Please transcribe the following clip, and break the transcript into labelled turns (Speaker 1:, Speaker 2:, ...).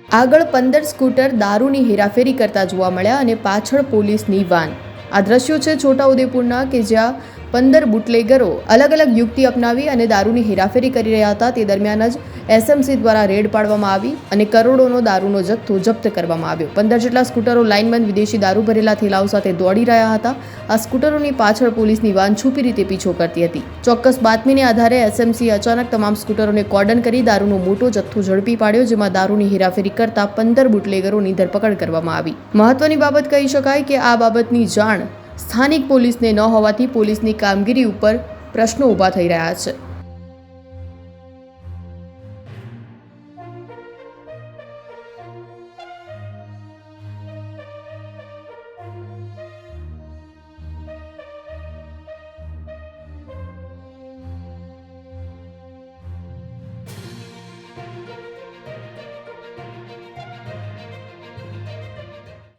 Speaker 1: આગળ 15 સ્કૂટર દારૂની હેરાફેરી કરતા જોવા મળ્યા અને પાછળ પોલીસની વાન। આ દ્રશ્યો છે છોટાઉદેપુરના કે જ્યાં 15 બુટલેગરો અલગ અલગ યુક્તિ અપનાવી અને દારૂની હેરાફેરી કરી રહ્યા હતા। તે દરમિયાન જ એસએમસી દ્વારા રેડ પાડવામાં આવી અને કરોડોનો દારૂનો જથ્થો જપ્ત કરવામાં આવ્યો। 15 જેટલા સ્કૂટરો લાઇનબંધ વિદેશી દારૂ ભરેલા થેલાઓ સાથે દોડી રહ્યા હતા। આ સ્કૂટરોની પાછળ પોલીસની વાન છુપી રીતે પીછો કરતી હતી। ચોક્કસ બાતમીને આધારે એસએમસી અચાનક તમામ સ્કૂટરોને કોર્ડન કરી દારૂનો મોટો જથ્થો ઝડપી પાડ્યો, જેમાં દારૂની હેરાફેરી કરતા 15 બુટલેગરોની ધરપકડ કરવામાં આવી। મહત્વની બાબત કહી શકાય કે આ બાબતની જાણ સ્થાનિક પોલીસને ન હોવાથી પોલીસની કામગીરી ઉપર પ્રશ્નો ઊભા થઈ રહ્યા છે।